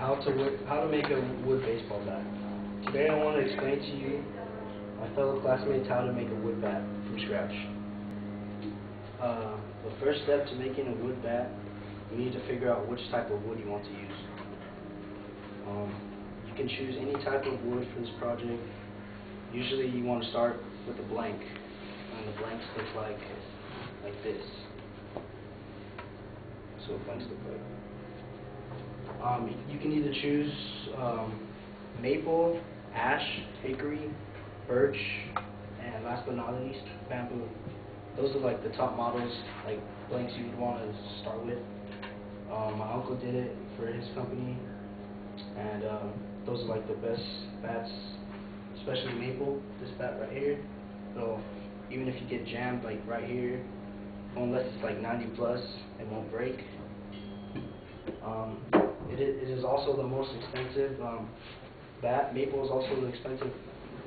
how to make a wood baseball bat. Today I want to explain to you, my fellow classmates, how to make a wood bat from scratch. The first step to making a wood bat, you need to figure out which type of wood you want to use. You can choose any type of wood for this project. Usually you want to start with a blank, and the blanks look like this. So blanks look like. You can either choose maple, ash, hickory, birch, and last but not least, bamboo. Those are like the top models, like blanks you'd want to start with. My uncle did it for his company, and those are like the best bats, especially maple. This bat right here, so even if you get jammed like right here, unless it's like 90 plus, it won't break. It is also the most expensive bat. Maple is also the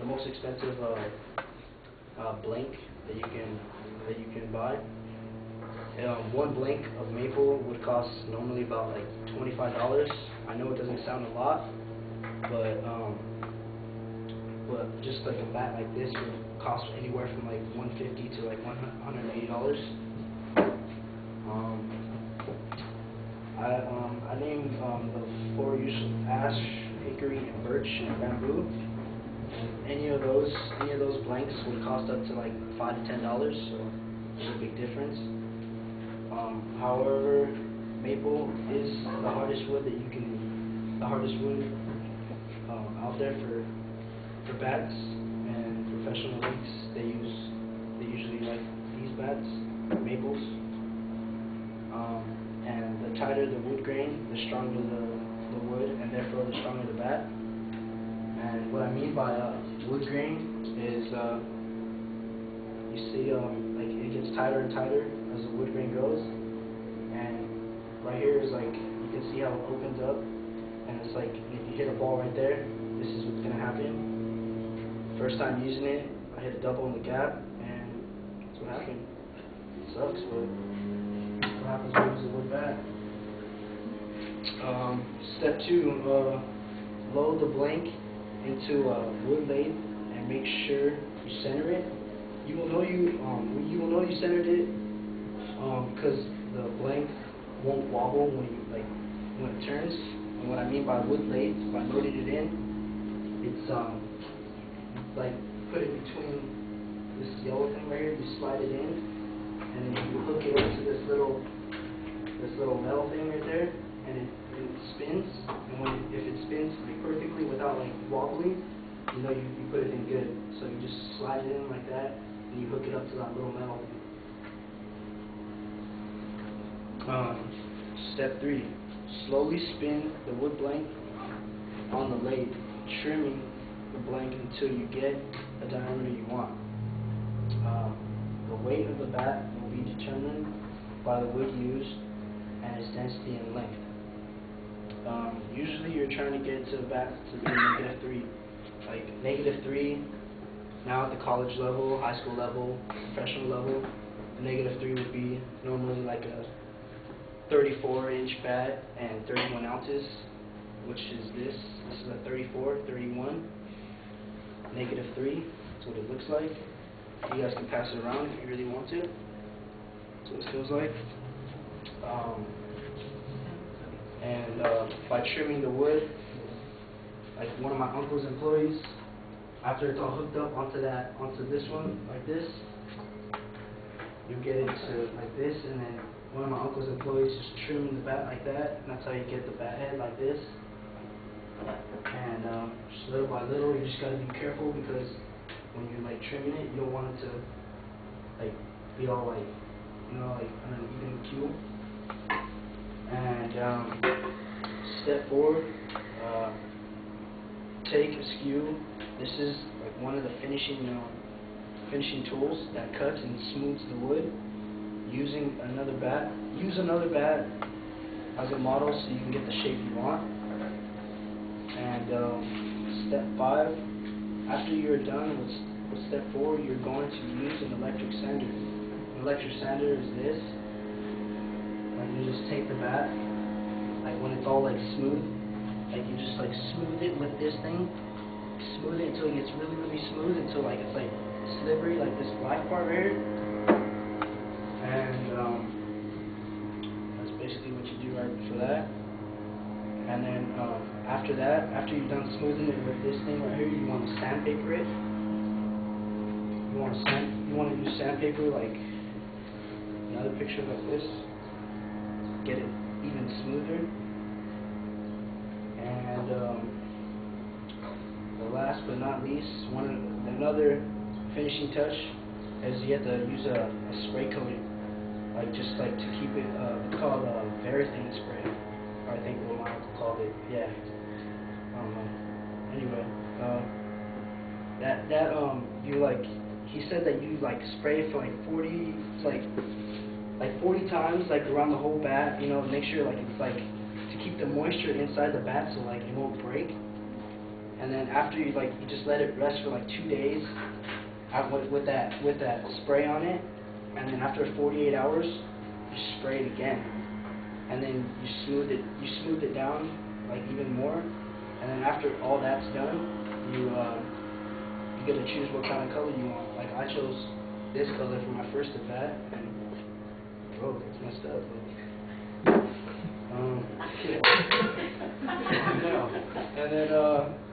most expensive blank that you can buy. One blank of maple would cost normally about like $25. I know it doesn't sound a lot, but just like a bat like this would cost anywhere from like $150 to like $180. I named the four usual: ash, hickory, and birch, and bamboo. And any of those blanks would cost up to like $5 to $10, so there's a big difference. However, maple is the hardest wood out there for bats, and professional leagues they usually like these bats, maples. And the tighter the wood grain, the stronger the wood, and therefore the stronger the bat. And what I mean by wood grain is, you see, like it gets tighter and tighter as the wood grain goes. And right here is like, you can see how it opens up, and it's like, if you hit a ball right there, this is what's gonna happen. First time using it, I hit a double in the gap, and that's what happened. It sucks, but what happens when you use a wood bat. Step 2, load the blank into a wood lathe and make sure you center it. You will know you centered it because the blank won't wobble when it turns. And what I mean by wood lathe, by loading it in, it's like put it between this yellow thing right here. You slide it in, and then you hook it up to this little metal thing right there, and it spins. And if it spins like perfectly without like wobbling, you know you put it in good. So you just slide it in like that, and you hook it up to that little metal thing. Step 3: slowly spin the wood blank on the lathe, trimming the blank until you get the diameter you want. The weight of the bat will be determined by the wood used and its density and length. Usually you're trying to get to the bat to be -3. Like -3, now at the college level, high school level, professional level, the -3 would be normally like a 34-inch bat and 31 ounces, which is this. This is a 34, 31, -3. That's what it looks like. You guys can pass it around if you really want to. That's what it feels like. By trimming the wood, like one of my uncle's employees, after it's all hooked up onto this one, like this, you get it to like this, and then one of my uncle's employees just trimming the bat like that, and that's how you get the bat head like this. And just little by little, you just gotta be careful, because when you're like trimming it, you don't want it to like be all like, you know, like on an even keel. And step 4, take a skew. This is like one of the finishing tools that cuts and smooths the wood. Use another bat as a model so you can get the shape you want. And step 5, after you're done with step 4, you're going to use an electric sander. An electric sander is this. Like, you just take the bat, like when it's all like smooth, like you just like smooth it with this thing, smooth it until it gets really, really smooth, until like it's like slippery, like this black part right here. And that's basically what you do right for that. And then after that, after you've done smoothing it with this thing right here, you want to sandpaper it. You want to use sandpaper like another picture like this. Get it even smoother. And the last but not least, another finishing touch is you have to use a spray coating, like just like to keep it. It's called Varathane spray. I think the mom called it. Yeah. I don't know. Anyway, you like. He said that you like spray it for like 40 times, like around the whole bat. You know, make sure like it's like to keep the moisture inside the bat, so like it won't break. And then after you just let it rest for like 2 days with that spray on it. And then after 48 hours, you spray it again. And then you smooth it down like even more. And then after all that's done, you get to choose what kind of color you want. Like I chose this color for my first bat, and bro, it's messed up. No. And then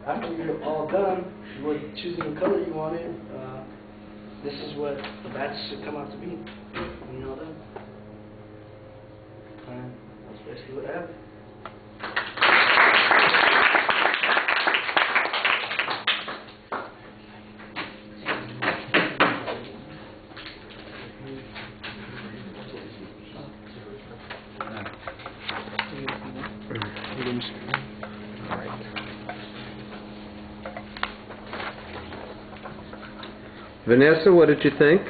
after you're all done with choosing the color you wanted, this is what the bats should come out to be when you're all done. And that's basically what I have. Vanessa, what did you think? The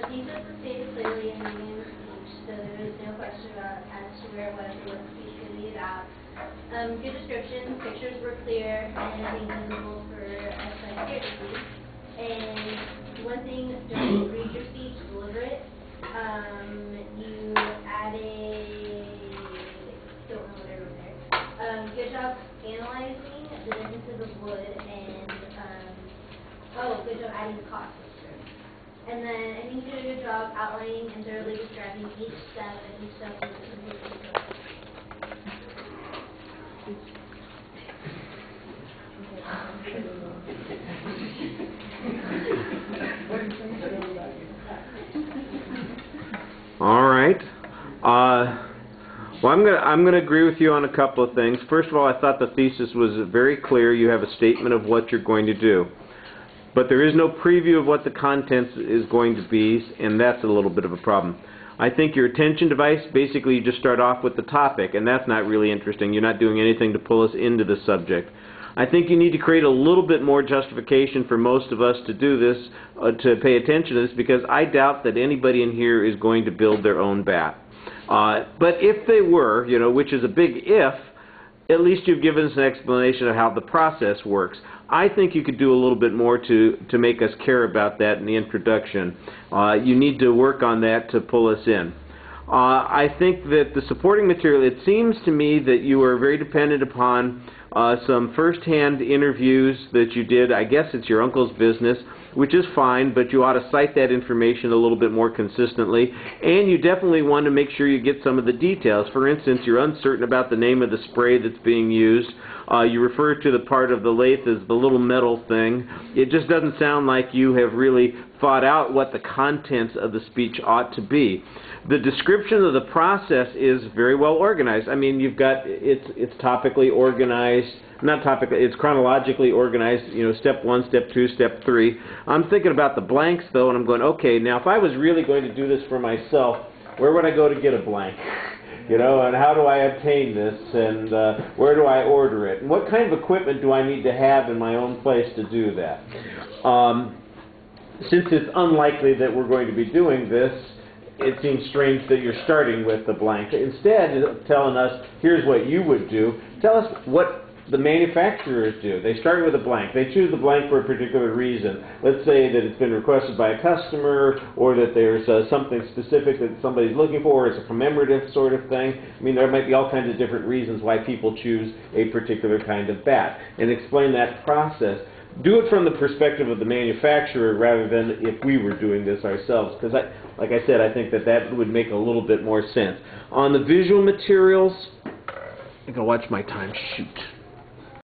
thesis was stated clearly in the beginning of the speech, so there was no question as to where it was and what the speech could be about. Good description, pictures were clear and everything visible for us to hear to see. And one thing, don't read your speech, deliver it. You added, don't know what I wrote there. Good job analyzing the differences of wood and good job adding the cost picture. And then I think you did a good job outlining and thoroughly describing each step and each step of the completion process. All right. Well, I'm gonna agree with you on a couple of things. First of all, I thought the thesis was very clear. You have a statement of what you're going to do. But there is no preview of what the contents is going to be, and that's a little bit of a problem. I think your attention device, basically you just start off with the topic, and that's not really interesting. You're not doing anything to pull us into the subject. I think you need to create a little bit more justification for most of us to do this, to pay attention to this, because I doubt that anybody in here is going to build their own bat. But if they were, you know, which is a big if, at least you've given us an explanation of how the process works. I think you could do a little bit more to make us care about that in the introduction. You need to work on that to pull us in. I think that the supporting material, it seems to me that you are very dependent upon some first-hand interviews that you did. I guess it's your uncle's business, which is fine, but you ought to cite that information a little bit more consistently. And you definitely want to make sure you get some of the details. For instance, you're uncertain about the name of the spray that's being used. You refer to the part of the lathe as the little metal thing. It just doesn't sound like you have really thought out what the contents of the speech ought to be. The description of the process is very well organized. I mean, you've got, it's topically organized, not topically, it's chronologically organized, you know, step 1, step 2, step 3. I'm thinking about the blanks, though, and I'm going, okay, now if I was really going to do this for myself, where would I go to get a blank? You know, and how do I obtain this, and where do I order it? And what kind of equipment do I need to have in my own place to do that? Since it's unlikely that we're going to be doing this, it seems strange that you're starting with the blank. Instead of telling us, here's what you would do, tell us what the manufacturers do. They start with a blank. They choose the blank for a particular reason. Let's say that it's been requested by a customer, or that there's something specific that somebody's looking for, or it's a commemorative sort of thing. I mean, there might be all kinds of different reasons why people choose a particular kind of bat. And explain that process. Do it from the perspective of the manufacturer rather than if we were doing this ourselves, because like I said, I think that would make a little bit more sense. On the visual materials, I gotta watch my time. Shoot.